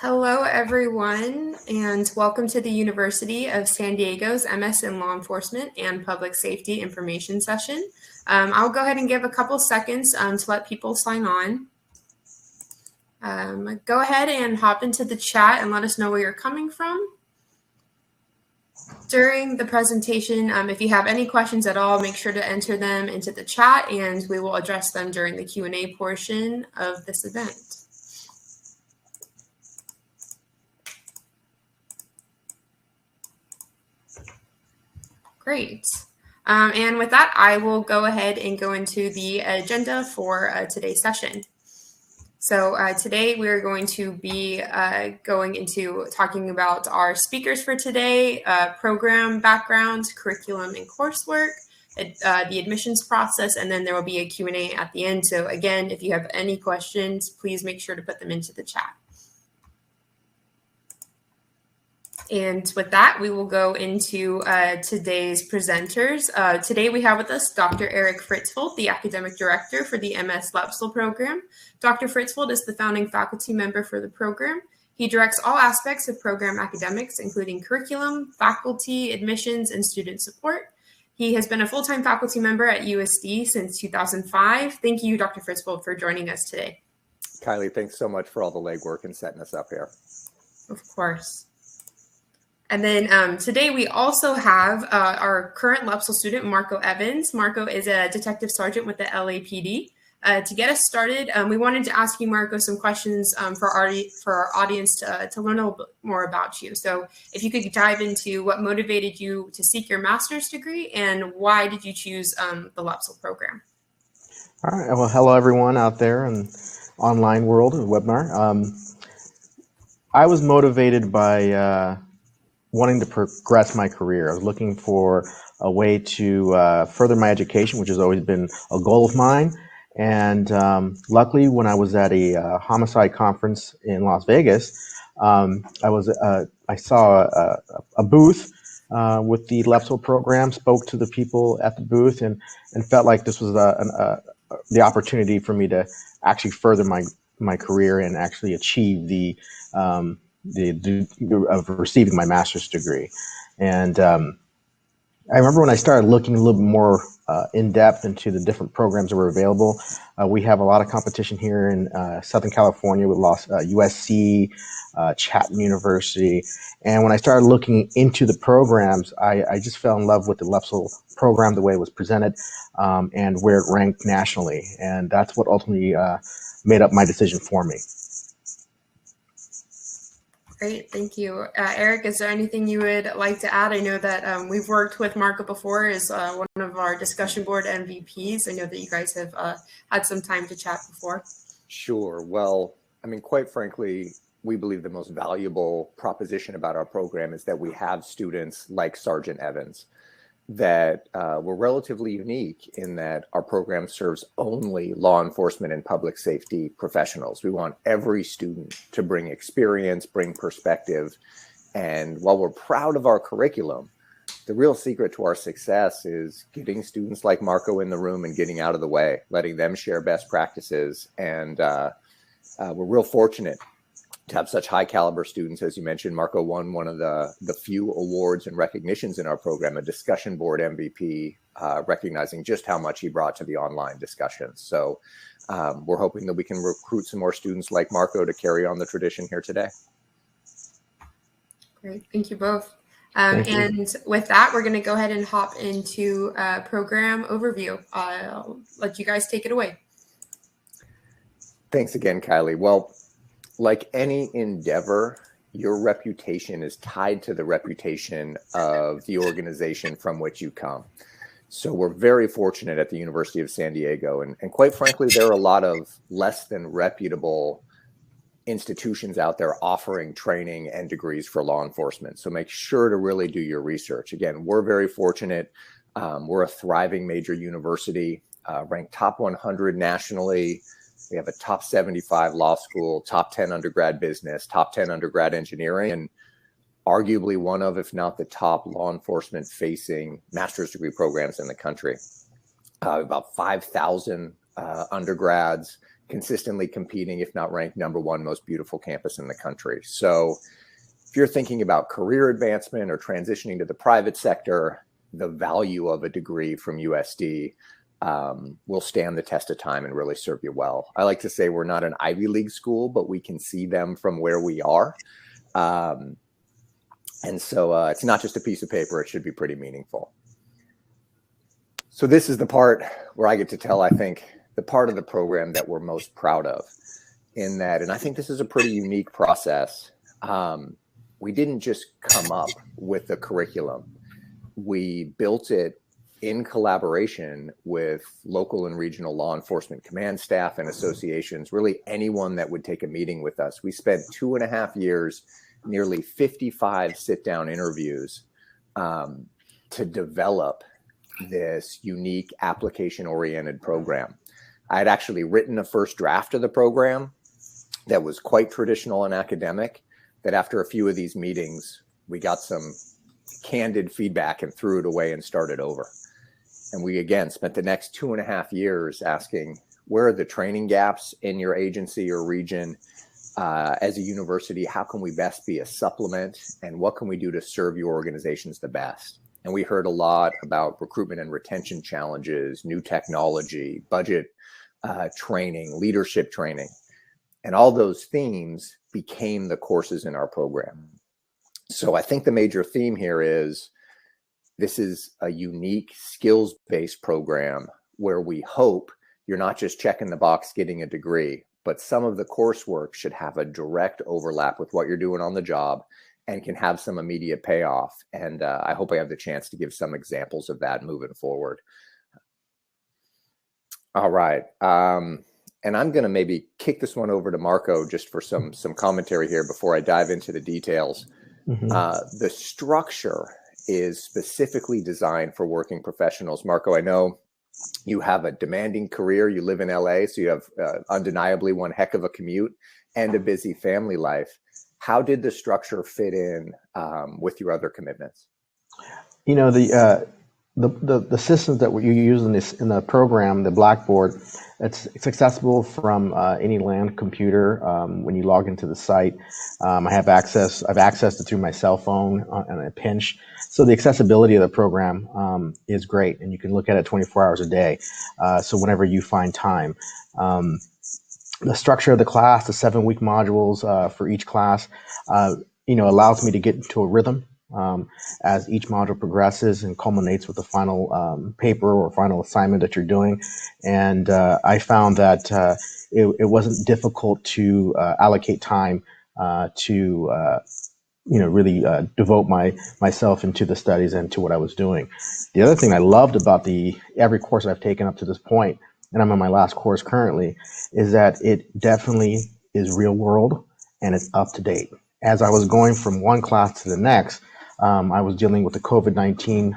Hello, everyone, and welcome to the University of San Diego's MS in Law Enforcement and Public Safety information session. I'll go ahead and give a couple seconds to let people sign on. Go ahead and hop into the chat and let us know where you're coming from. During the presentation, if you have any questions at all, make sure to enter them into the chat and we will address them during the Q&A portion of this event. Great. And with that, I will go ahead and go into the agenda for today's session. So today we're going to be going into talking about our speakers for today, program background, curriculum and coursework, the admissions process, and then there will be a Q&A at the end. So again, if you have any questions, please make sure to put them into the chat. And with that, we will go into today's presenters. Today we have with us Dr. Eric Fritzfeld, the Academic Director for the MS-LEPSL program. Dr. Fritzfeld is the founding faculty member for the program. He directs all aspects of program academics, including curriculum, faculty, admissions, and student support. He has been a full-time faculty member at USD since 2005. Thank you, Dr. Fritzfeld, for joining us today. Kylie, thanks so much for all the legwork and setting us up here. Of course. And then today we also have our current LEPSL student, Marco Evans. Marco is a detective sergeant with the LAPD. To get us started, we wanted to ask you, Marco, some questions for our audience to learn a little bit more about you. So if you could dive into what motivated you to seek your master's degree and why did you choose the LEPSL program? All right. Well, hello, everyone out there in online world of webinar. I was motivated by wanting to progress my career. I was looking for a way to further my education, which has always been a goal of mine. And luckily, when I was at a homicide conference in Las Vegas, I saw a booth with the LEPSL program, spoke to the people at the booth, and felt like this was the opportunity for me to actually further my career and actually achieve the of receiving my master's degree. And I remember when I started looking a little bit more in depth into the different programs that were available. We have a lot of competition here in Southern California with USC, Chapman University. And when I started looking into the programs, I just fell in love with the LEPSL program, the way it was presented, and where it ranked nationally. And that's what ultimately made up my decision for me. Great, thank you. Eric, is there anything you would like to add? I know that we've worked with Marco before as one of our discussion board MVPs. I know that you guys have had some time to chat before. Sure. Well, I mean, quite frankly, we believe the most valuable proposition about our program is that we have students like Sergeant Evans that were relatively unique in that our program serves only law enforcement and public safety professionals. We want every student to bring experience, bring perspective. And while we're proud of our curriculum, the real secret to our success is getting students like Marco in the room and getting out of the way, letting them share best practices. And we're real fortunate to have such high caliber students. As you mentioned, Marco won one of the few awards and recognitions in our program, a discussion board MVP, recognizing just how much he brought to the online discussions. So we're hoping that we can recruit some more students like Marco to carry on the tradition here today. Great, thank you both. And with that, we're going to go ahead and hop into program overview. I'll let you guys take it away. Thanks again, Kylie. Well, like any endeavor, your reputation is tied to the reputation of the organization from which you come. So we're very fortunate at the University of San Diego. And quite frankly, there are a lot of less than reputable institutions out there offering training and degrees for law enforcement. So make sure to really do your research. Again, we're very fortunate. We're a thriving major university, ranked top 100 nationally. We have a top 75 law school, top 10 undergrad business, top 10 undergrad engineering, and arguably one of, if not the top law enforcement facing master's degree programs in the country. About 5,000 undergrads, consistently competing, if not ranked #1 most beautiful campus in the country. So if you're thinking about career advancement or transitioning to the private sector, the value of a degree from USD will stand the test of time and really serve you well. I like to say we're not an Ivy League school, but we can see them from where we are. And so it's not just a piece of paper, it should be pretty meaningful. So this is the part where I get to tell, I think, the part of the program that we're most proud of in that, and I think this is a pretty unique process. We didn't just come up with the curriculum. We built it in collaboration with local and regional law enforcement command staff and associations, really anyone that would take a meeting with us. We spent 2.5 years, nearly 55 sit-down interviews to develop this unique application-oriented program. I had actually written a first draft of the program that was quite traditional and academic, that after a few of these meetings, we got some candid feedback and threw it away and started over. And we, again, spent the next 2.5 years asking, where are the training gaps in your agency or region? As a university, how can we best be a supplement? And what can we do to serve your organizations the best? And we heard a lot about recruitment and retention challenges, new technology, budget training, leadership training. And all those themes became the courses in our program. So I think the major theme here is this is a unique skills-based program where we hope you're not just checking the box getting a degree, but some of the coursework should have a direct overlap with what you're doing on the job and can have some immediate payoff. And I hope I have the chance to give some examples of that moving forward. All right. And I'm going to maybe kick this one over to Marco just for some commentary here before I dive into the details. The structure is specifically designed for working professionals. Marco, I know you have a demanding career. You live in LA, so you have undeniably one heck of a commute and a busy family life. How did the structure fit in with your other commitments? You know, the systems that you use in the program, the Blackboard, it's accessible from any land computer when you log into the site. I've accessed it through my cell phone on a pinch. So the accessibility of the program is great, and you can look at it 24 hours a day. So whenever you find time. The structure of the class, the 7-week modules for each class, allows me to get into a rhythm as each module progresses and culminates with the final paper or final assignment that you're doing. And I found that it wasn't difficult to allocate time to really devote myself into the studies and to what I was doing. The other thing I loved about every course I've taken up to this point, and I'm on my last course currently, is that it definitely is real world and it's up to date. As I was going from one class to the next, I was dealing with the COVID-19,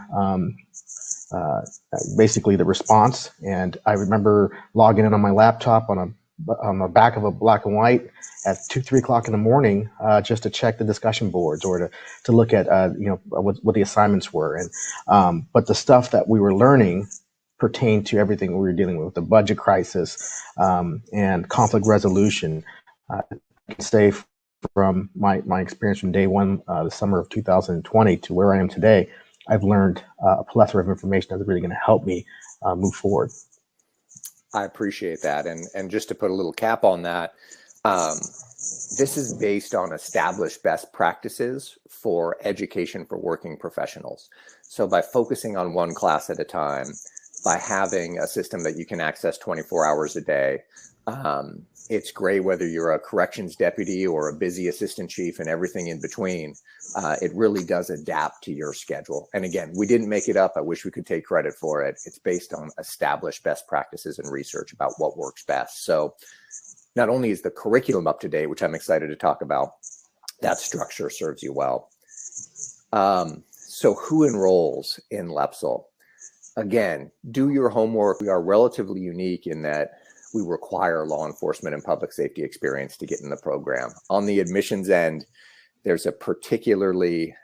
basically the response. And I remember logging in on my laptop on the back of a black and white at 2-3 o'clock in the morning, just to check the discussion boards or to look at, what the assignments were. And, but the stuff that we were learning pertained to everything we were dealing with, the budget crisis, and conflict resolution. I can say from my experience from day one, the summer of 2020 to where I am today, I've learned a plethora of information that's really going to help me move forward. I appreciate that. And just to put a little cap on that, this is based on established best practices for education for working professionals. So by focusing on one class at a time, by having a system that you can access 24 hours a day, it's great whether you're a corrections deputy or a busy assistant chief and everything in between. It really does adapt to your schedule. And again, we didn't make it up. I wish we could take credit for it. It's based on established best practices and research about what works best. So not only is the curriculum up to date, which I'm excited to talk about, that structure serves you well. So who enrolls in LEPSL? Again, do your homework. We are relatively unique in that we require law enforcement and public safety experience to get in the program. On the admissions end, there's a particularly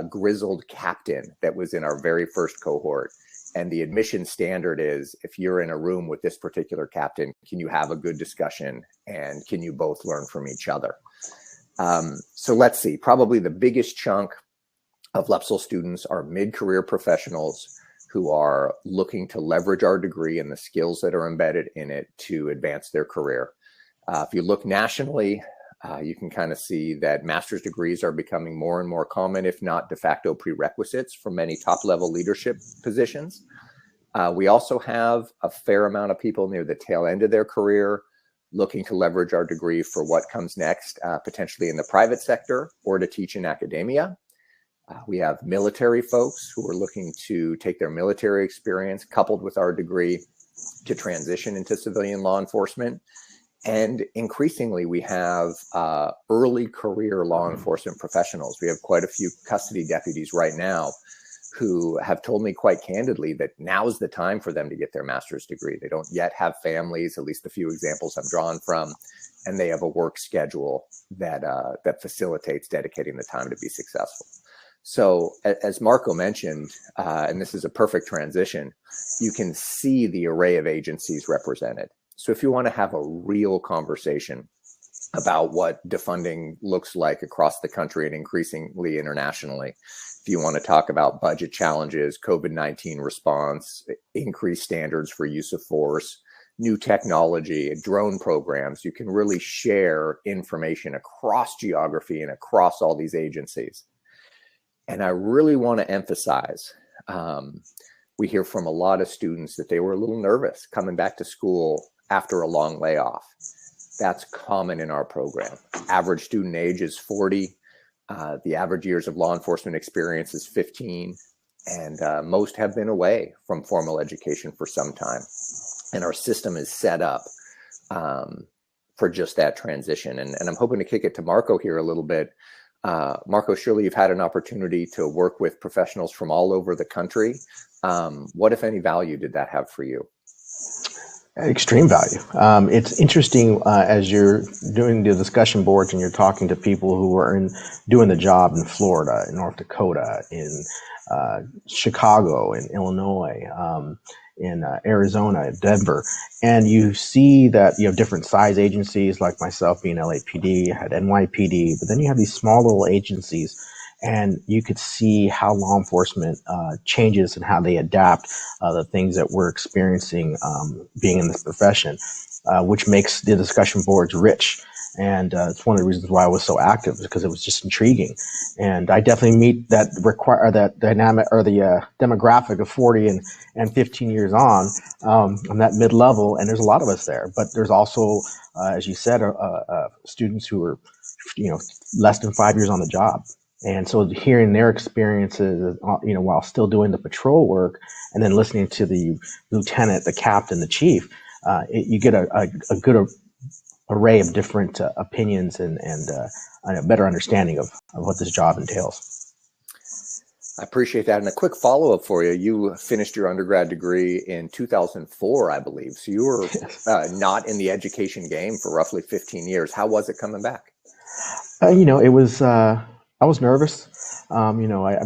grizzled captain that was in our very first cohort. And the admission standard is, if you're in a room with this particular captain, can you have a good discussion and can you both learn from each other? So let's see, probably the biggest chunk of LEPSL students are mid-career professionals who are looking to leverage our degree and the skills that are embedded in it to advance their career. If you look nationally, you can kind of see that master's degrees are becoming more and more common, if not de facto prerequisites for many top-level leadership positions. We also have a fair amount of people near the tail end of their career looking to leverage our degree for what comes next, potentially in the private sector or to teach in academia. We have military folks who are looking to take their military experience coupled with our degree to transition into civilian law enforcement. And increasingly, we have early career law enforcement professionals. We have quite a few custody deputies right now who have told me quite candidly that now is the time for them to get their master's degree. They don't yet have families, at least the few examples I'm drawn from, and they have a work schedule that facilitates dedicating the time to be successful. So as Marco mentioned, and this is a perfect transition, you can see the array of agencies represented. So if you want to have a real conversation about what defunding looks like across the country and increasingly internationally, if you want to talk about budget challenges, COVID-19 response, increased standards for use of force, new technology, drone programs, you can really share information across geography and across all these agencies. And I really want to emphasize, we hear from a lot of students that they were a little nervous coming back to school after a long layoff. That's common in our program. Average student age is 40. The average years of law enforcement experience is 15. And most have been away from formal education for some time. And our system is set up for just that transition. And I'm hoping to kick it to Marco here a little bit. Marco, surely you've had an opportunity to work with professionals from all over the country. What, if any, value did that have for you? Extreme value. It's interesting as you're doing the discussion boards and you're talking to people who are doing the job in Florida, in North Dakota, in Chicago, in Illinois, in Arizona, Denver, and you see that you have different size agencies, like myself being LAPD, had NYPD, but then you have these small little agencies, and you could see how law enforcement changes and how they adapt the things that we're experiencing being in this profession, which makes the discussion boards rich. And it's one of the reasons why I was so active, because it was just intriguing. And I definitely meet that dynamic or the demographic of 40 and 15 years on that mid-level. And there's a lot of us there. But there's also, as you said, students who are, less than 5 years on the job. And so hearing their experiences, while still doing the patrol work, and then listening to the lieutenant, the captain, the chief, you get a good array of different opinions and a better understanding of what this job entails. I appreciate that. And a quick follow-up for you. You finished your undergrad degree in 2004, I believe. So you were not in the education game for roughly 15 years. How was it coming back? It was, I was nervous. I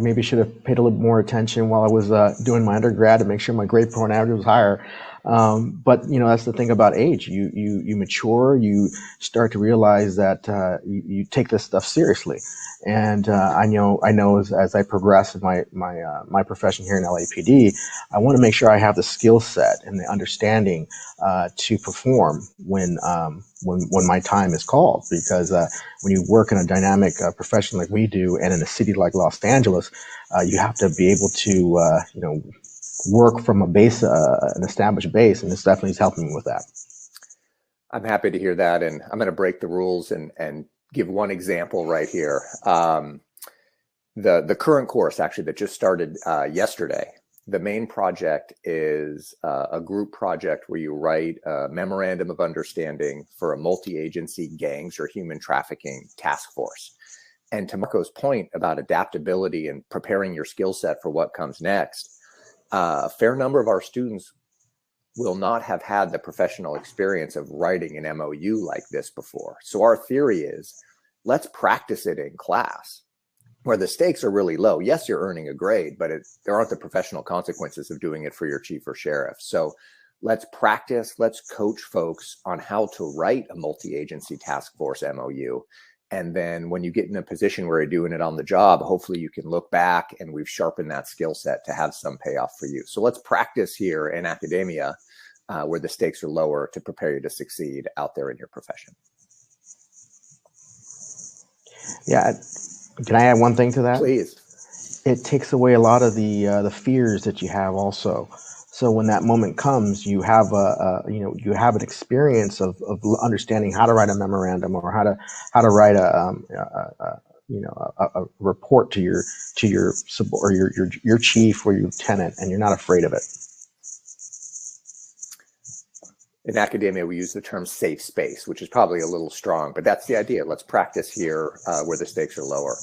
maybe should have paid a little more attention while I was doing my undergrad to make sure my grade point average was higher. But that's the thing about age. You mature, you start to realize that you take this stuff seriously. And I know as I progress in my profession here in LAPD, I want to make sure I have the skill set and the understanding to perform when my time is called. Because when you work in a dynamic profession like we do, and in a city like Los Angeles, you have to be able to work from a base, an established base, and this definitely is helping me with that. I'm happy to hear that, and I'm going to break the rules and give one example right here. The current course actually that just started yesterday, the main project is a group project where you write a memorandum of understanding for a multi-agency gangs or human trafficking task force. And to Marco's point about adaptability and preparing your skill set for what comes next, a fair number of our students will not have had the professional experience of writing an MOU like this before. So our theory is, let's practice it in class. where the stakes are really low. Yes, you're earning a grade, but there aren't the professional consequences of doing it for your chief or sheriff. So let's practice, let's coach folks on how to write a multi-agency task force MOU. And then when you get in a position where you're doing it on the job, hopefully you can look back and we've sharpened that skill set to have some payoff for you. So let's practice here in academia where the stakes are lower to prepare you to succeed out there in your profession. Yeah. Can I add one thing to that? Please. It takes away a lot of the fears that you have also. So when that moment comes, you have you have an experience of understanding how to write a memorandum or how to write a report to your or your chief or your lieutenant, and you're not afraid of it. In academia, we use the term safe space, which is probably a little strong, but that's the idea. Let's practice here where the stakes are lower.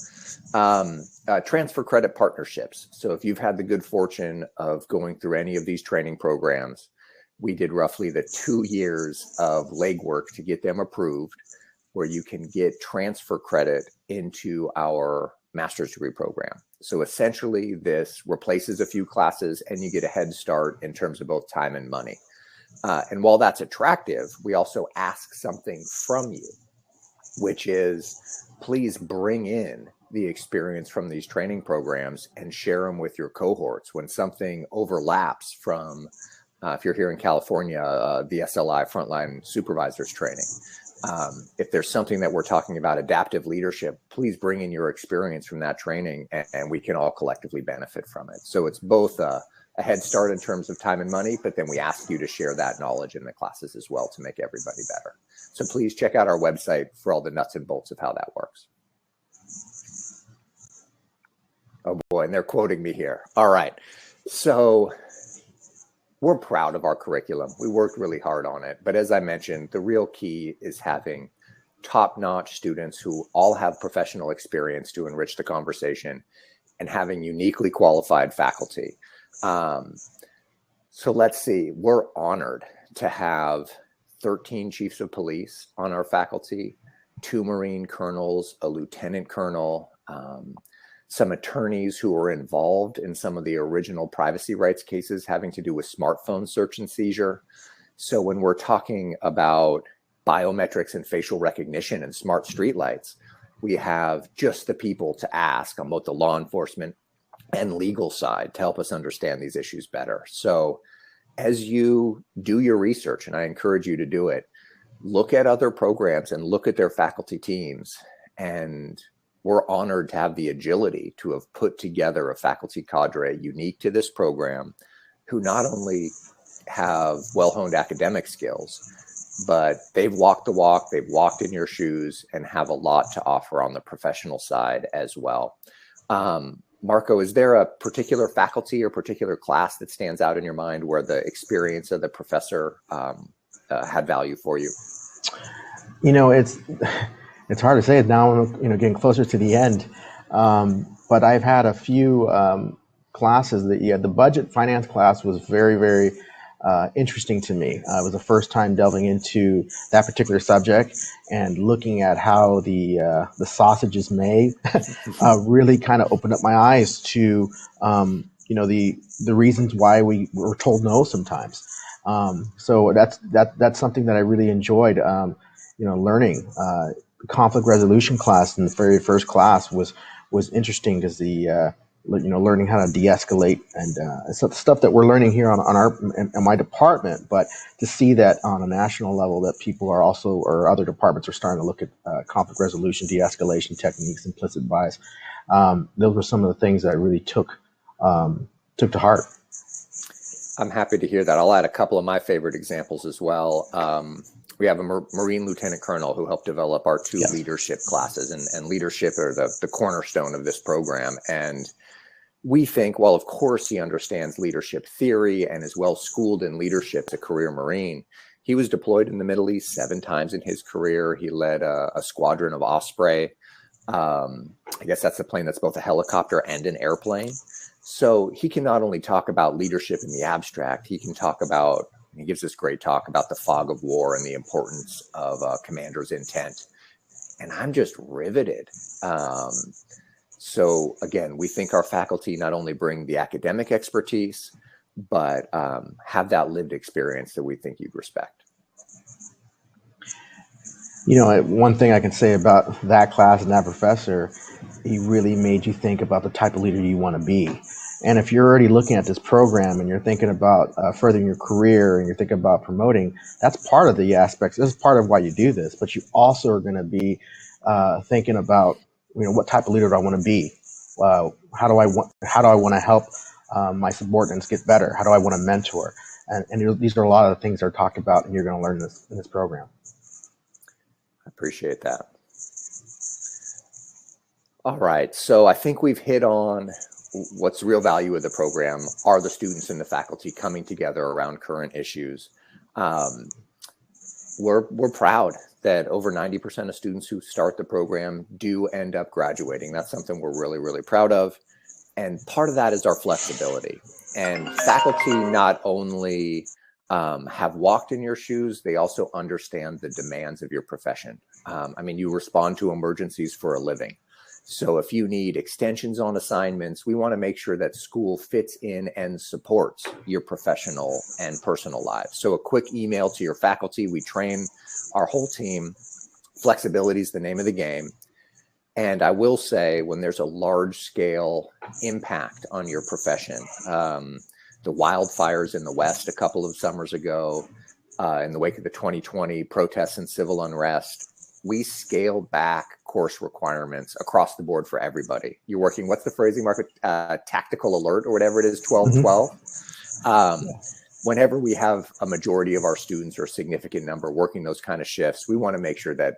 Transfer credit partnerships. So if you've had the good fortune of going through any of these training programs, we did roughly the 2 years of legwork to get them approved, where you can get transfer credit into our master's degree program. So essentially, this replaces a few classes and you get a head start in terms of both time and money. And while that's attractive, we also ask something from you, which is please bring in the experience from these training programs and share them with your cohorts. When something overlaps from, if you're here in California, the SLI frontline supervisors training. If there's something that we're talking about adaptive leadership, please bring in your experience from that training and we can all collectively benefit from it. So it's both a head start in terms of time and money, but then we ask you to share that knowledge in the classes as well to make everybody better. So please check out our website for all the nuts and bolts of how that works. Oh boy, and they're quoting me here. All right. So we're proud of our curriculum. We worked really hard on it. But as I mentioned, the real key is having top-notch students who all have professional experience to enrich the conversation and having uniquely qualified faculty. So let's see, we're honored to have 13 chiefs of police on our faculty, 2 Marine colonels, a lieutenant colonel, some attorneys who were involved in some of the original privacy rights cases having to do with smartphone search and seizure. So when we're talking about biometrics and facial recognition and smart streetlights, we have just the people to ask on both the law enforcement and legal side to help us understand these issues better. So as you do your research, and I encourage you to do it, look at other programs and look at their faculty teams. And we're honored to have the agility to have put together a faculty cadre unique to this program who not only have well-honed academic skills, but they've walked the walk, they've walked in your shoes and have a lot to offer on the professional side as well. Marco, is there a particular faculty or particular class that stands out in your mind where the experience of the professor had value for you? You know, it's hard to say it now, getting closer to the end. But I've had a few classes that, the budget finance class was very, very interesting to me. It was the first time delving into that particular subject and looking at how the sausage is made really kind of opened up my eyes to the reasons why we were told no sometimes. So that's something that I really enjoyed learning. Conflict resolution class in the very first class was interesting because the learning how to de-escalate and stuff that we're learning here on our in my department, but to see that on a national level that people are also, or other departments are starting to look at conflict resolution, de-escalation techniques, implicit bias. Those were some of the things that I really took to heart. I'm happy to hear that. I'll add a couple of my favorite examples as well. We have a Marine Lieutenant Colonel who helped develop our 2 leadership classes, and leadership are the cornerstone of this program. And we think, well, of course he understands leadership theory and is well schooled in leadership as a career Marine. He was deployed in the Middle East 7 times in his career. He led a squadron of Osprey. I guess that's a plane that's both a helicopter and an airplane. So he can not only talk about leadership in the abstract, he can talk about, he gives this great talk about the fog of war and the importance of a commander's intent. And I'm just riveted. So again, we think our faculty not only bring the academic expertise, but have that lived experience that we think you'd respect. You know, one thing I can say about that class and that professor, he really made you think about the type of leader you want to be. And if you're already looking at this program and you're thinking about furthering your career and you're thinking about promoting, that's part of the aspects. This is part of why you do this. But you also are going to be thinking about, you know, what type of leader do I want to be? How do I want to help my subordinates get better? How do I want to mentor? And these are a lot of the things that are talked about, and you're going to learn this in this program. I appreciate that. All right, so I think we've hit on what's the real value of the program. Are the students and the faculty coming together around current issues? We're proud that over 90% of students who start the program do end up graduating. That's something we're really, really proud of. And part of that is our flexibility. And faculty not only have walked in your shoes, they also understand the demands of your profession. I mean, you respond to emergencies for a living. So if you need extensions on assignments, we want to make sure that school fits in and supports your professional and personal lives. So a quick email to your faculty. We train our whole team. Flexibility is the name of the game. And I will say, when there's a large scale impact on your profession, the wildfires in the West a couple of summers ago, in the wake of the 2020 protests and civil unrest, we scaled back course requirements across the board for everybody. You're working, what's the phrasing, Mark? Tactical alert or whatever it is, 12-12. Whenever we have a majority of our students or a significant number working those kind of shifts, we want to make sure that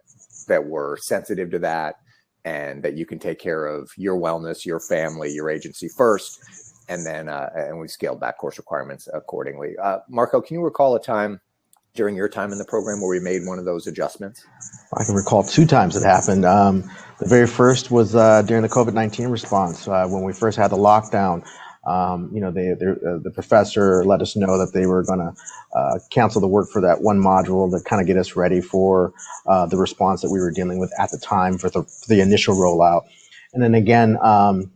we're sensitive to that and that you can take care of your wellness, your family, your agency first. And then and we scaled back course requirements accordingly. Marco, can you recall a time during your time in the program where we made one of those adjustments? I can recall 2 times it happened. The very first was during the COVID-19 response, when we first had the lockdown. You know, the professor let us know that they were going to cancel the work for that one module to kind of get us ready for the response that we were dealing with at the time for the initial rollout. And then again,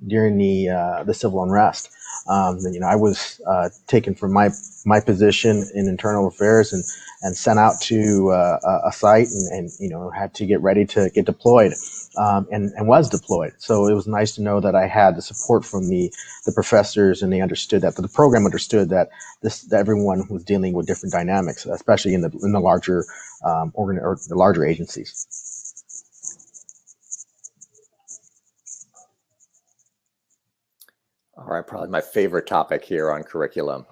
during the civil unrest, you know, I was taken from my position in internal affairs and sent out to a site and you know, had to get ready to get deployed, and was deployed. So it was nice to know that I had the support from the professors, and they understood that the program understood that that everyone was dealing with different dynamics, especially in the larger or the larger agencies. All right, probably my favorite topic here on curriculum.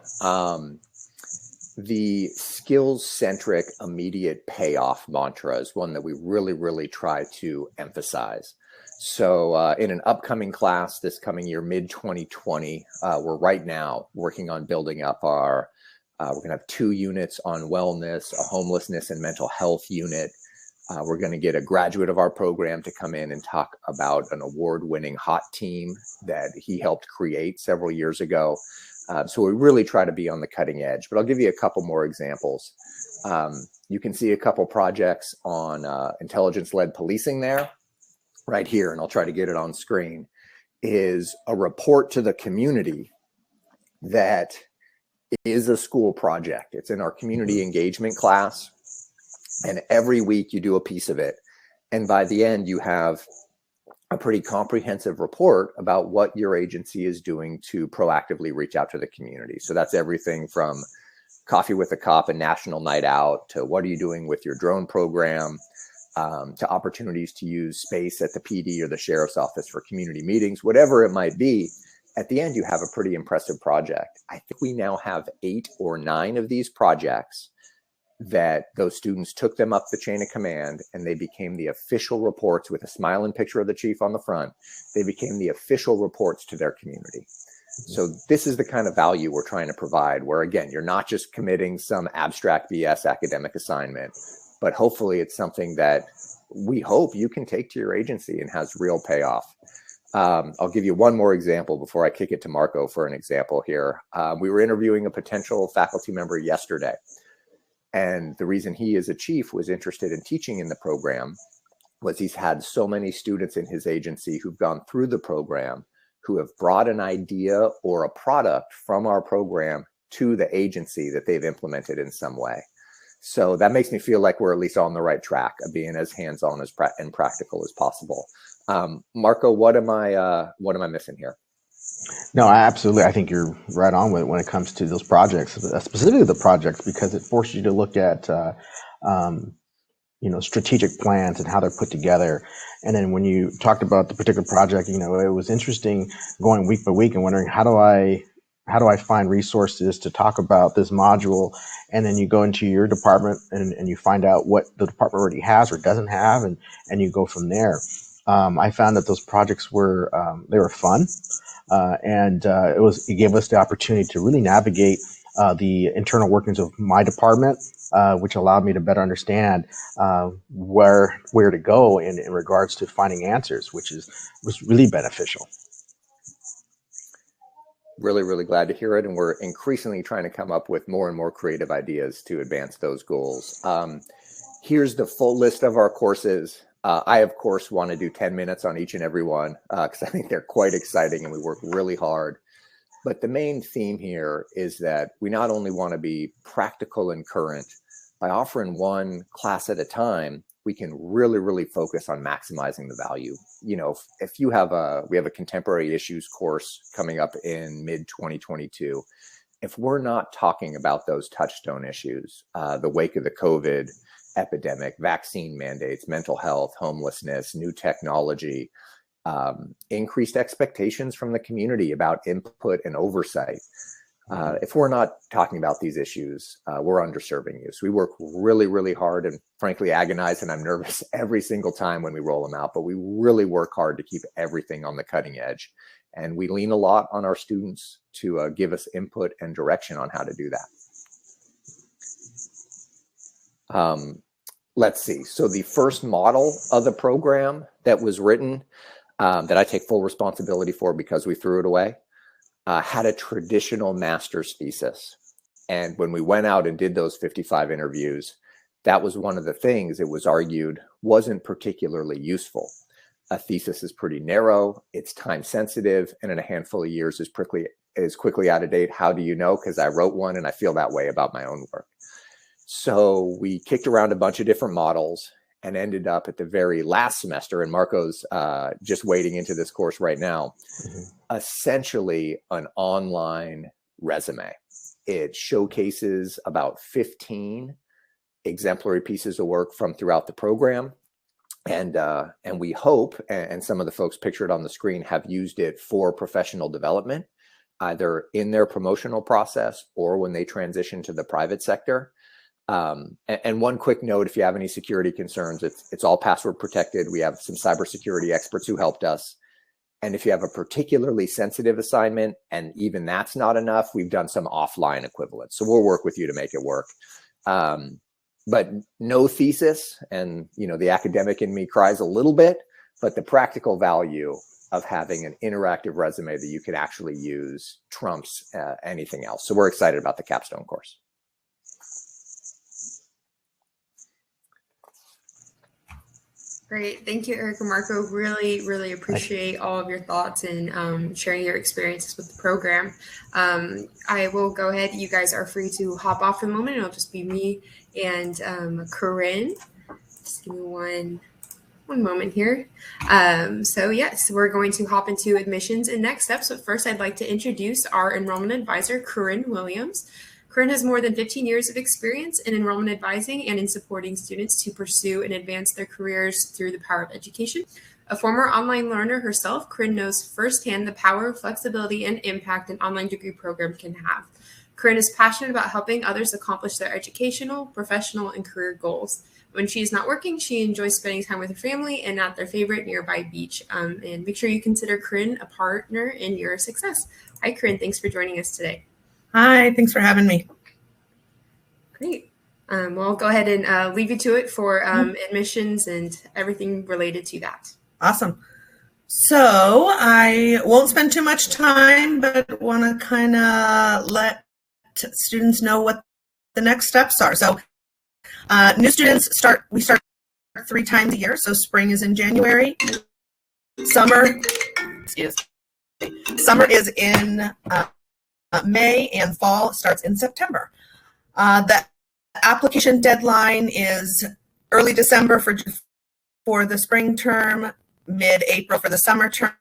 The skills-centric immediate payoff mantra is one that we really, really try to emphasize. So in an upcoming class this coming year, mid-2020, we're right now working on building up our, we're going to have 2 units on wellness, a homelessness and mental health unit. We're going to get a graduate of our program to come in and talk about an award-winning hot team that he helped create several years ago. So we really try to be on the cutting edge, but I'll give you a couple more examples. You can see a couple projects on intelligence-led policing there, right here, and I'll try to get it on screen, is a report to the community that is a school project. It's in our community engagement class, and every week you do a piece of it. And by the end, you have a pretty comprehensive report about what your agency is doing to proactively reach out to the community. So that's everything from Coffee with a Cop and National Night Out to what are you doing with your drone program, to opportunities to use space at the PD or the sheriff's office for community meetings, whatever it might be. At the end, you have a pretty impressive project. I think we now have 8 or 9 of these projects that those students took them up the chain of command, and they became the official reports with a smile and picture of the chief on the front. They became the official reports to their community. So this is the kind of value we're trying to provide, where again, you're not just committing some abstract BS academic assignment, but hopefully it's something that we hope you can take to your agency and has real payoff. I'll give you one more example before I kick it to Marco for an example here. We were interviewing a potential faculty member yesterday. And the reason he, as a chief, was interested in teaching in the program was he's had so many students in his agency who've gone through the program, who have brought an idea or a product from our program to the agency that they've implemented in some way. So that makes me feel like we're at least on the right track of being as hands-on as and practical as possible. Marco, what am I missing here? No, absolutely. I think you're right on with it when it comes to those projects, specifically the projects, because it forces you to look at, strategic plans and how they're put together. And then when you talked about the particular project, it was interesting going week by week and wondering, how do I find resources to talk about this module? And then you go into your department and you find out what the department already has or doesn't have, and you go from there. I found that those projects were fun. It gave us the opportunity to really navigate the internal workings of my department, which allowed me to better understand where to go in regards to finding answers, which was really beneficial. Really, really glad to hear it. And we're increasingly trying to come up with more and more creative ideas to advance those goals. Here's the full list of our courses. I, of course, want to do 10 minutes on each and every one because I think they're quite exciting and we work really hard. But the main theme here is that we not only want to be practical and current, by offering one class at a time, we can really, really focus on maximizing the value. If we have a contemporary issues course coming up in mid-2022, if we're not talking about those touchstone issues, the wake of the COVID epidemic, vaccine mandates, mental health, homelessness, new technology, increased expectations from the community about input and oversight. If we're not talking about these issues, we're underserving you. So we work really, really hard and frankly agonize, and I'm nervous every single time when we roll them out, but we really work hard to keep everything on the cutting edge. And we lean a lot on our students to give us input and direction on how to do that. Let's see. So the first model of the program that was written, that I take full responsibility for because we threw it away, had a traditional master's thesis. And when we went out and did those 55 interviews, that was one of the things it was argued wasn't particularly useful. A thesis is pretty narrow, it's time sensitive, and in a handful of years is quickly out of date. How do you know? Because I wrote one and I feel that way about my own work. So we kicked around a bunch of different models and ended up at the very last semester, and Marco's just wading into this course right now, essentially an online resume. It showcases about 15 exemplary pieces of work from throughout the program. And we hope, and some of the folks pictured on the screen have used it for professional development, either in their promotional process or when they transition to the private sector. And one quick note, if you have any security concerns, it's all password protected. We have some cybersecurity experts who helped us. And if you have a particularly sensitive assignment, and even that's not enough, we've done some offline equivalents. So we'll work with you to make it work. But no thesis, and the academic in me cries a little bit, but the practical value of having an interactive resume that you can actually use trumps anything else. So we're excited about the capstone course. Great. Thank you, Eric and Marco. Really, really appreciate all of your thoughts and sharing your experiences with the program. I will go ahead. You guys are free to hop off for the moment. It'll just be me and Corinne. Just give me one moment here. So yes, we're going to hop into admissions and next steps. But first, I'd like to introduce our enrollment advisor, Corinne Williams. Corinne has more than 15 years of experience in enrollment advising and in supporting students to pursue and advance their careers through the power of education. A former online learner herself, Corinne knows firsthand the power, flexibility, and impact an online degree program can have. Corinne is passionate about helping others accomplish their educational, professional, and career goals. When she is not working, she enjoys spending time with her family and at their favorite nearby beach. And make sure you consider Corinne a partner in your success. Hi, Corinne. Thanks for joining us today. Hi, thanks for having me. Great. Well, I'll go ahead and leave you to it for admissions and everything related to that. Awesome. So I won't spend too much time, but want to kind of let students know what the next steps are. So new students we start 3 times a year. So spring is in January, summer is in May, and fall starts in September. The application deadline is early December for the spring term, mid-April for the summer term,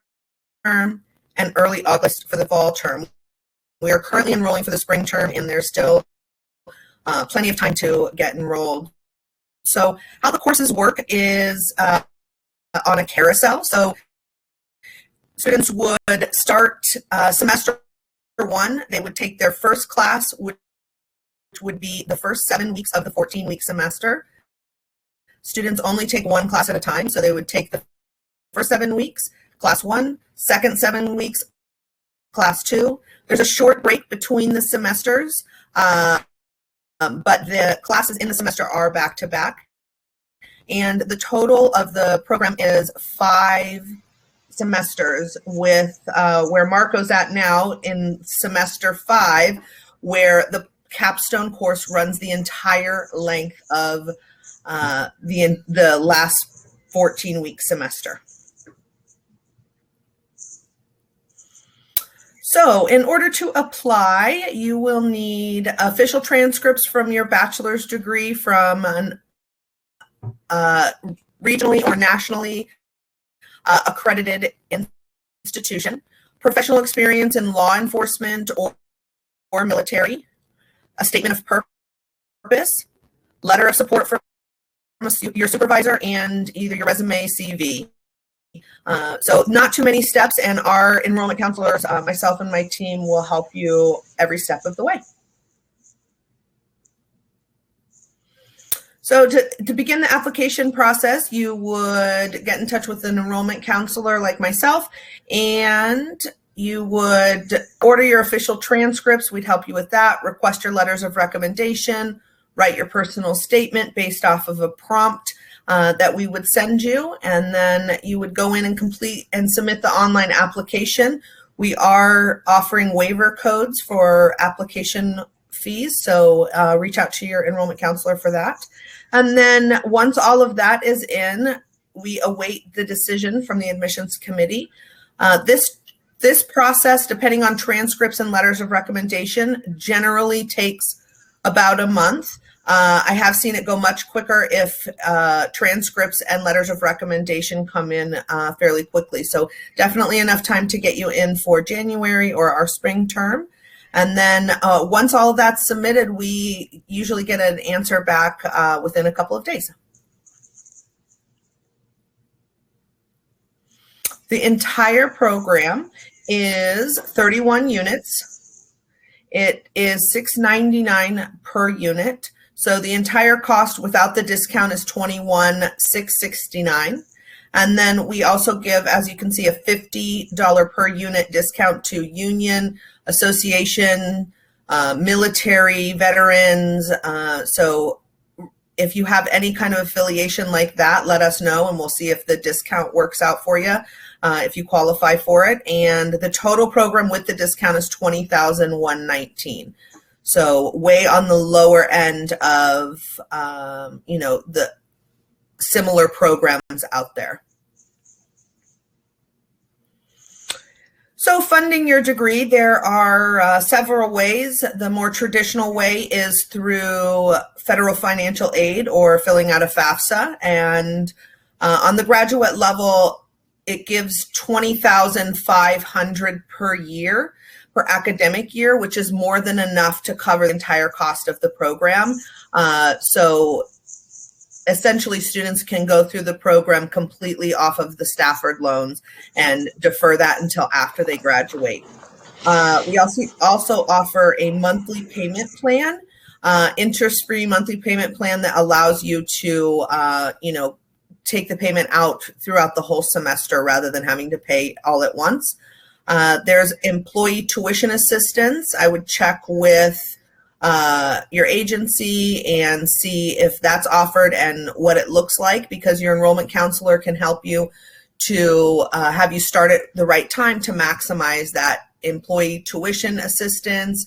and early August for the fall term. We are currently enrolling for the spring term, and there's still plenty of time to get enrolled. So how the courses work is on a carousel. So students would start semester 1. They would take their first class, which would be the first 7 weeks of the 14-week semester. Students only take 1 class at a time, so they would take the first 7 weeks, class 1, second 7 weeks, class 2. There's a short break between the semesters, but the classes in the semester are back to back. And the total of the program is 5 semesters, with where Marco's at now in semester 5, where the capstone course runs the entire length of the last 14-week semester. So in order to apply, you will need official transcripts from your bachelor's degree from an regionally or nationally accredited institution, professional experience in law enforcement or military, a statement of purpose, letter of support from your supervisor, and either your resume, CV. So not too many steps, and our enrollment counselors, myself and my team, will help you every step of the way. So to begin the application process, you would get in touch with an enrollment counselor like myself, and you would order your official transcripts. We'd help you with that, request your letters of recommendation, write your personal statement based off of a prompt that we would send you, and then you would go in and complete and submit the online application. We are offering waiver codes for application fees, so reach out to your enrollment counselor for that. And then once all of that is in, we await the decision from the admissions committee. This process, depending on transcripts and letters of recommendation, generally takes about a month. I have seen it go much quicker if transcripts and letters of recommendation come in fairly quickly. So definitely enough time to get you in for January or our spring term. And then once all of that's submitted, we usually get an answer back within a couple of days. The entire program is 31 units. It is $6.99 per unit. So the entire cost without the discount is $21,669. And then we also give, as you can see, a $50 per unit discount to union, association, military, veterans. So if you have any kind of affiliation like that, let us know and we'll see if the discount works out for you, if you qualify for it. And the total program with the discount is $20,119. So way on the lower end of, the similar programs out there. So funding your degree, there are several ways. The more traditional way is through federal financial aid or filling out a FAFSA. And on the graduate level, it gives $20,500 per year per academic year, which is more than enough to cover the entire cost of the program. So essentially, students can go through the program completely off of the Stafford loans and defer that until after they graduate. We also offer a monthly payment plan, interest-free monthly payment plan that allows you to, take the payment out throughout the whole semester rather than having to pay all at once. There's employee tuition assistance. I would check with your agency and see if that's offered and what it looks like, because your enrollment counselor can help you to have you start at the right time to maximize that employee tuition assistance.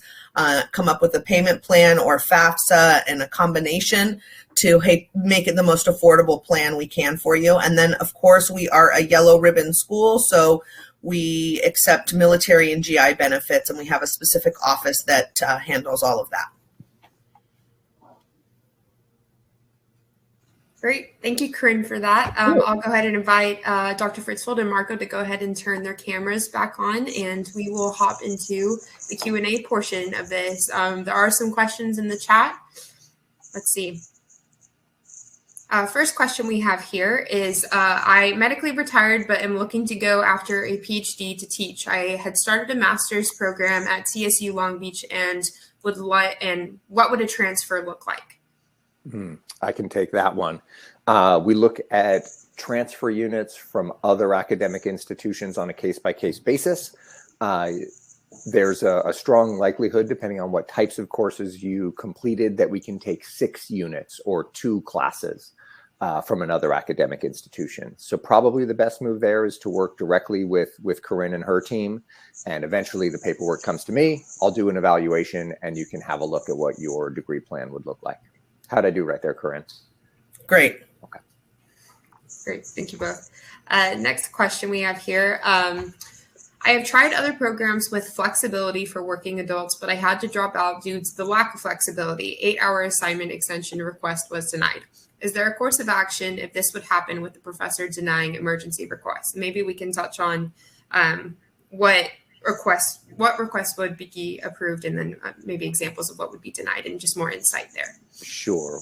come up with a payment plan or FAFSA and a combination to make it the most affordable plan we can for you. And then, of course, we are a yellow ribbon school, so we accept military and GI benefits, and we have a specific office that handles all of that. Great. Thank you, Corinne, for that. I'll go ahead and invite Dr. Fritzfeld and Marco to go ahead and turn their cameras back on, and we will hop into the Q&A portion of this. There are some questions in the chat. Let's see. First question we have here is, I medically retired, but am looking to go after a PhD to teach. I had started a master's program at CSU Long Beach and what would a transfer look like? I can take that one. We look at transfer units from other academic institutions on a case-by-case basis. There's a strong likelihood, depending on what types of courses you completed, that we can take 6 units or 2 classes from another academic institution. So probably the best move there is to work directly with Corinne and her team, and eventually the paperwork comes to me. I'll do an evaluation, and you can have a look at what your degree plan would look like. How'd I do right there, Corinne? Great. Okay. Great. Thank you both. Next question we have here. I have tried other programs with flexibility for working adults, but I had to drop out due to the lack of flexibility. 8-hour assignment extension request was denied. Is there a course of action if this would happen with the professor denying emergency requests? Maybe we can touch on what requests would be approved, and then maybe examples of what would be denied, and just more insight there. Sure.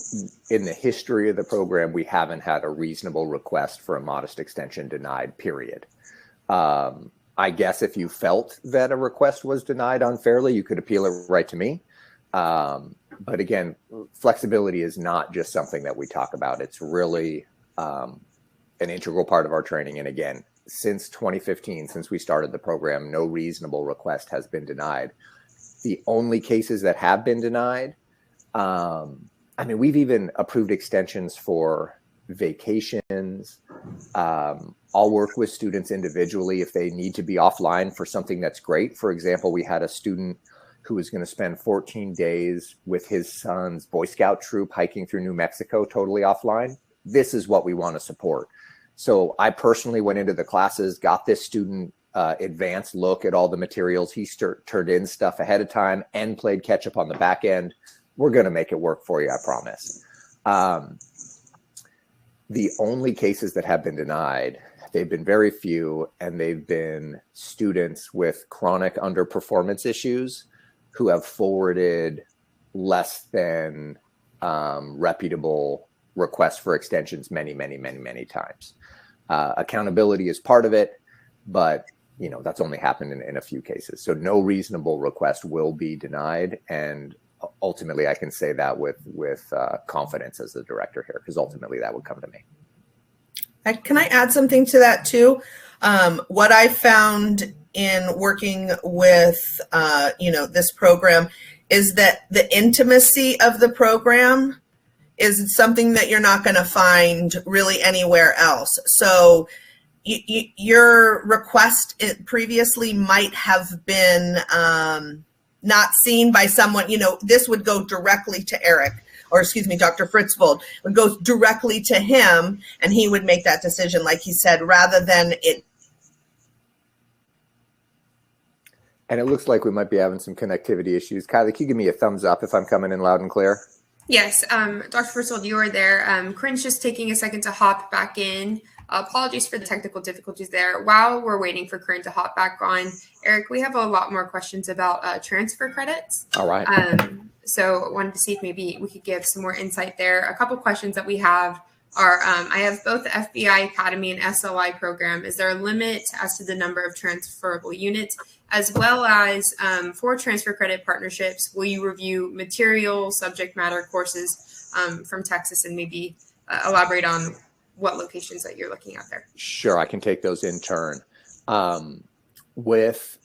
In the history of the program, we haven't had a reasonable request for a modest extension denied, period. I guess if you felt that a request was denied unfairly, you could appeal it right to me. But again, flexibility is not just something that we talk about. It's really an integral part of our training. And again, since 2015, since we started the program, no reasonable request has been denied. The only cases that have been denied, I mean, we've even approved extensions for vacations. I'll work with students individually if they need to be offline for something that's great. For example, we had a student who was going to spend 14 days with his son's Boy Scout troop hiking through New Mexico, totally offline. This is what we want to support. So I personally went into the classes, got this student advanced look at all the materials. He turned in stuff ahead of time and played catch up on the back end. We're going to make it work for you, I promise. The only cases that have been denied, they've been very few, and they've been students with chronic underperformance issues who have forwarded less than reputable requests for extensions many times. Accountability is part of it, but that's only happened in a few cases. So no reasonable request will be denied, and ultimately I can say that with confidence as the director here, because ultimately that would come to me. Can I add something to that too? What I found in working with this program is that the intimacy of the program is something that you're not going to find really anywhere else. So your request previously might have been not seen by someone. This would go directly to Eric, or excuse me, Dr. Fritzfeld. It goes directly to him, and he would make that decision, like he said, rather than it. And it looks like we might be having some connectivity issues. Kylie, can you give me a thumbs up if I'm coming in loud and clear? Yes, Dr. Fritzfeld, you are there. Corinne's just taking a second to hop back in. Apologies for the technical difficulties there. While we're waiting for Corinne to hop back on, Eric, we have a lot more questions about transfer credits. All right. So I wanted to see if maybe we could give some more insight there. A couple questions that we have are, I have both the FBI Academy and SLI program. Is there a limit as to the number of transferable units? As well as for transfer credit partnerships, will you review material, subject matter courses from Texas, and maybe elaborate on what locations that you're looking at there? Sure, I can take those in turn. With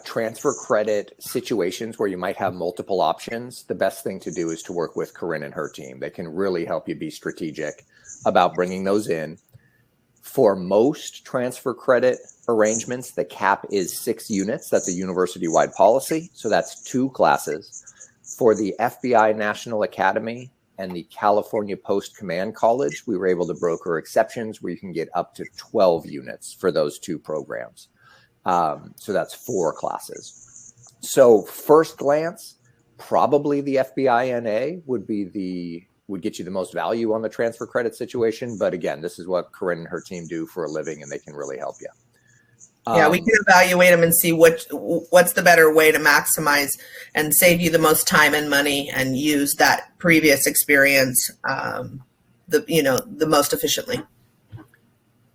transfer credit situations where you might have multiple options, the best thing to do is to work with Corinne and her team. They can really help you be strategic about bringing those in. For most transfer credit arrangements, the cap is 6 units. That's a university-wide policy. So that's 2 classes. For the FBI National Academy and the California Post Command College, we were able to broker exceptions where you can get up to 12 units for those 2 programs. So that's 4 classes. So first glance, probably the FBINA would get you the most value on the transfer credit situation. But again, this is what Corinne and her team do for a living, and they can really help you. Yeah, we can evaluate them and see what's the better way to maximize and save you the most time and money, and use that previous experience the most efficiently.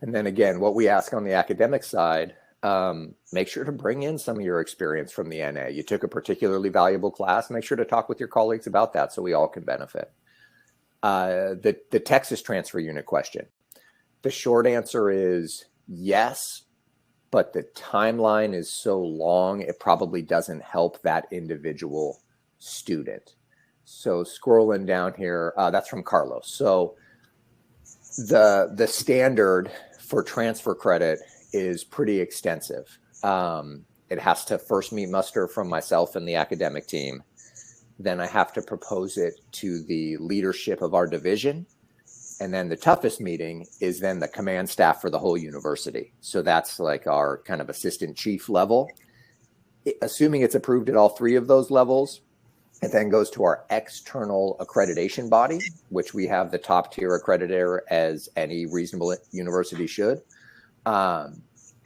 And then again, what we ask on the academic side, make sure to bring in some of your experience from the NA. You took a particularly valuable class. Make sure to talk with your colleagues about that so we all can benefit. The Texas transfer unit question. The short answer is yes, but the timeline is so long, it probably doesn't help that individual student. So scrolling down here, that's from Carlos. So the standard for transfer credit is pretty extensive. It has to first meet muster from myself and the academic team. Then I have to propose it to the leadership of our division. And then the toughest meeting is then the command staff for the whole university. So that's like our kind of assistant chief level. Assuming it's approved at all 3 of those levels, it then goes to our external accreditation body, which we have the top tier accreditor as any reasonable university should.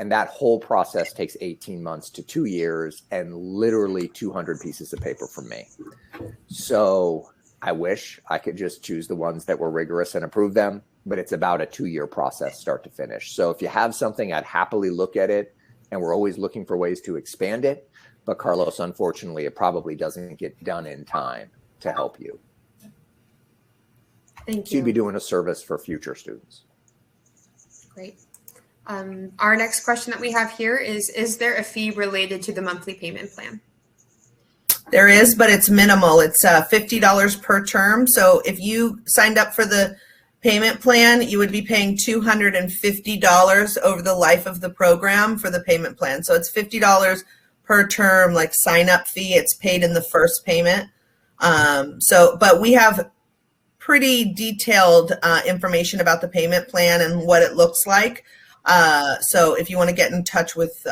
And that whole process takes 18 months to 2 years and literally 200 pieces of paper from me. So I wish I could just choose the ones that were rigorous and approve them, but it's about a 2-year process start to finish. So if you have something, I'd happily look at it, and we're always looking for ways to expand it. But Carlos, unfortunately, it probably doesn't get done in time to help you. Thank So you'd you. be doing a service for future students. Great. Our next question that we have here is there a fee related to the monthly payment plan? There is, but it's minimal. It's $50 per term. So if you signed up for the payment plan, you would be paying $250 over the life of the program for the payment plan. So it's $50 per term, like sign up fee. It's paid in the first payment. But we have pretty detailed information about the payment plan and what it looks like. So if you want to get in touch with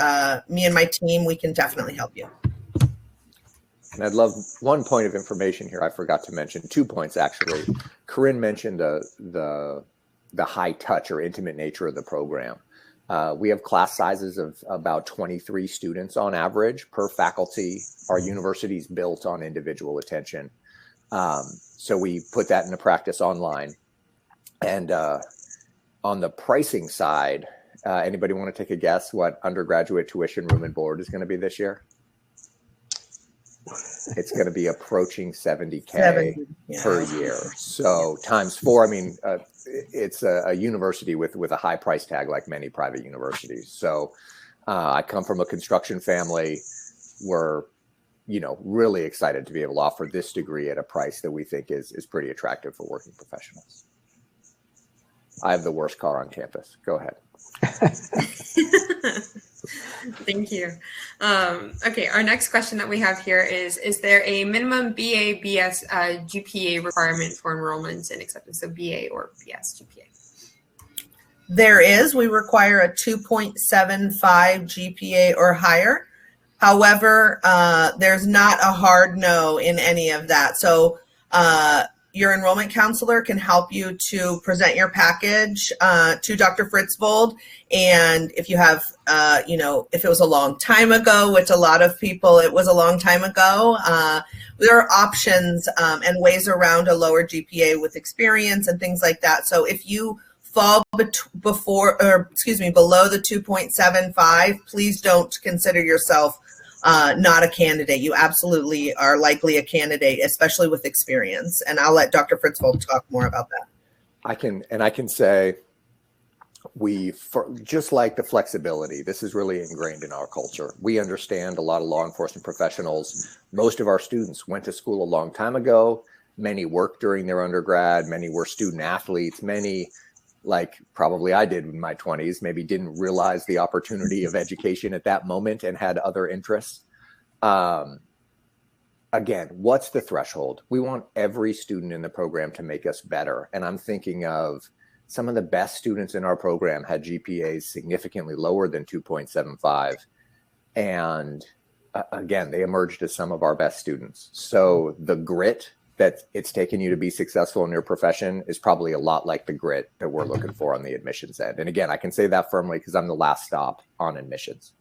me and my team, we can definitely help you. And I'd love one point of information here I forgot to mention, 2 points actually. Corinne mentioned the high touch or intimate nature of the program. We have class sizes of about 23 students on average per faculty. Our university is built on individual attention. So we put that into practice online. And on the pricing side, anybody want to take a guess what undergraduate tuition, room and board is going to be this year? It's going to be approaching $70K per year. So times 4, I mean, it's a university with a high price tag like many private universities. So I come from a construction family. We're, really excited to be able to offer this degree at a price that we think is pretty attractive for working professionals. I have the worst car on campus. Go ahead. Thank you. Okay, our next question that we have here is there a minimum BA, BS GPA requirement for enrollments and acceptance? So BA or BS GPA? There is. We require a 2.75 GPA or higher. However, there's not a hard no in any of that. So your enrollment counselor can help you to present your package to Dr. Fritzfeld. And if you have, if it was a long time ago, which a lot of people, it was a long time ago, there are options and ways around a lower GPA with experience and things like that. So if you fall below the 2.75, please don't consider yourself not a candidate. You absolutely are likely a candidate, especially with experience. And I'll let Dr. Fritzfeld talk more about that. I can say just like the flexibility, this is really ingrained in our culture. We understand a lot of law enforcement professionals. Most of our students went to school a long time ago. Many worked during their undergrad. Many were student athletes. Many like probably I did in my 20s, maybe didn't realize the opportunity of education at that moment and had other interests. Again, what's the threshold? We want every student in the program to make us better. And I'm thinking of some of the best students in our program had GPAs significantly lower than 2.75. And again, they emerged as some of our best students. So the grit that it's taken you to be successful in your profession is probably a lot like the grit that we're looking for on the admissions end. And again, I can say that firmly because I'm the last stop on admissions.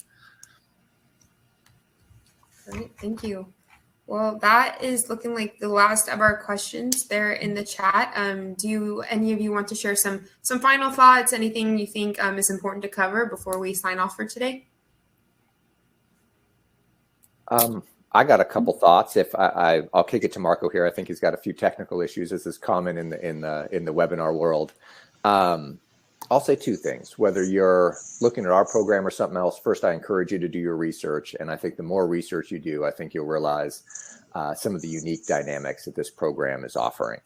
Great, thank you. Well, that is looking like the last of our questions there in the chat. Do any of you want to share some final thoughts, anything you think is important to cover before we sign off for today? I got a couple thoughts. If I'll kick it to Marco here. I think he's got a few technical issues, as is common in the webinar world. I'll say two things. Whether you're looking at our program or something else, first, I encourage you to do your research. And I think the more research you do, I think you'll realize some of the unique dynamics that this program is offering.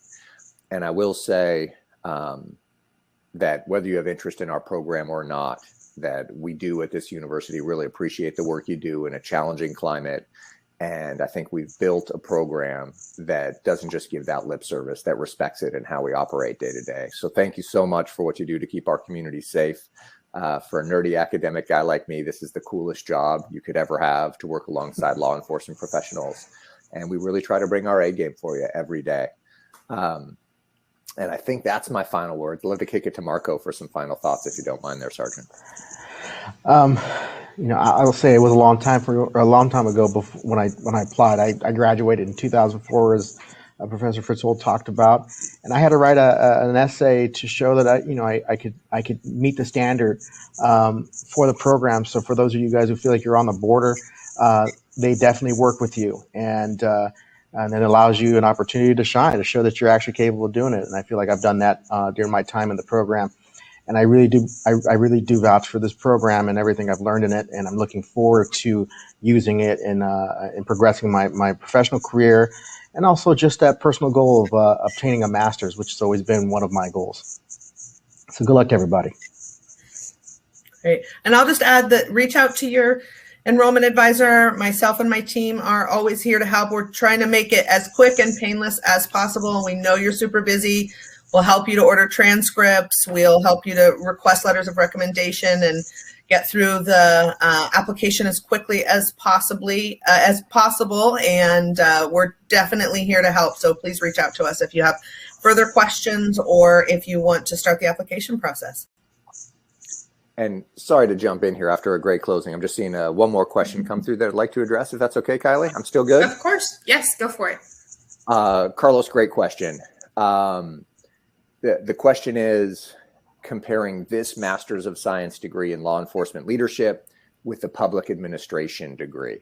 And I will say that whether you have interest in our program or not, that we do at this university really appreciate the work you do in a challenging climate. And I think we've built a program that doesn't just give that lip service, that respects it and how we operate day to day. So thank you so much for what you do to keep our community safe. For a nerdy academic guy like me, this is the coolest job you could ever have, to work alongside law enforcement professionals. And we really try to bring our A game for you every day. And I think that's my final words. I'd love to kick it to Marco for some final thoughts, if you don't mind there, Sergeant. You know, I will say it was a long time ago when I applied. I graduated in 2004, as Professor Fritzfeld talked about, and I had to write an essay to show that I could meet the standard for the program. So for those of you guys who feel like you're on the border, they definitely work with you, and it allows you an opportunity to shine, to show that you're actually capable of doing it. And I feel like I've done that during my time in the program. And I really do vouch for this program and everything I've learned in it. And I'm looking forward to using it in progressing my professional career, and also just that personal goal of obtaining a master's, which has always been one of my goals. So good luck to everybody. Great. And I'll just add that reach out to your enrollment advisor. Myself and my team are always here to help. We're trying to make it as quick and painless as possible. We know you're super busy. We'll help you to order transcripts. We'll help you to request letters of recommendation and get through the application as quickly as possible. And we're definitely here to help. So please reach out to us if you have further questions or if you want to start the application process. And sorry to jump in here after a great closing. I'm just seeing one more question come through that I'd like to address, if that's okay, Kylie. I'm still good? Of course. Yes, go for it. Carlos, great question. The question is comparing this Master's of Science degree in law enforcement leadership with the public administration degree.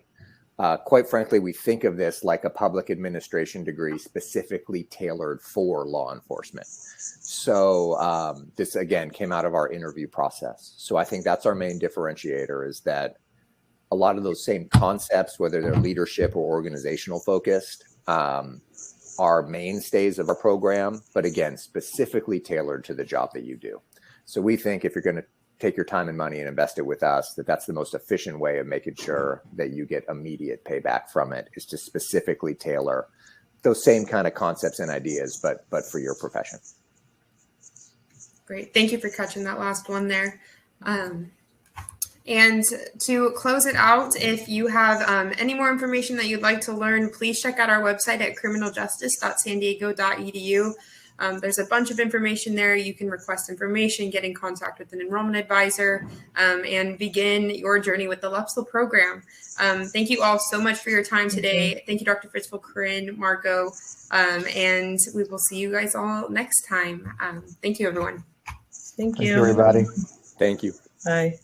Quite frankly, we think of this like a public administration degree specifically tailored for law enforcement. So this, again, came out of our interview process. So I think that's our main differentiator, is that a lot of those same concepts, whether they're leadership or organizational focused, are mainstays of our program, but again, specifically tailored to the job that you do. So we think if you're going to take your time and money and invest it with us, that's the most efficient way of making sure that you get immediate payback from it, is to specifically tailor those same kind of concepts and ideas, but for your profession. Great. Thank you for catching that last one there. And to close it out, if you have any more information that you'd like to learn, please check out our website at criminaljustice.sandiego.edu. There's a bunch of information there. You can request information, get in contact with an enrollment advisor, and begin your journey with the LEPSL program. Thank you all so much for your time today. Thank you, Dr. Fritzfeld, Corinne, Marco, and we will see you guys all next time. Thank you, everyone. Thank you. Thank you, everybody. Thank you. Bye.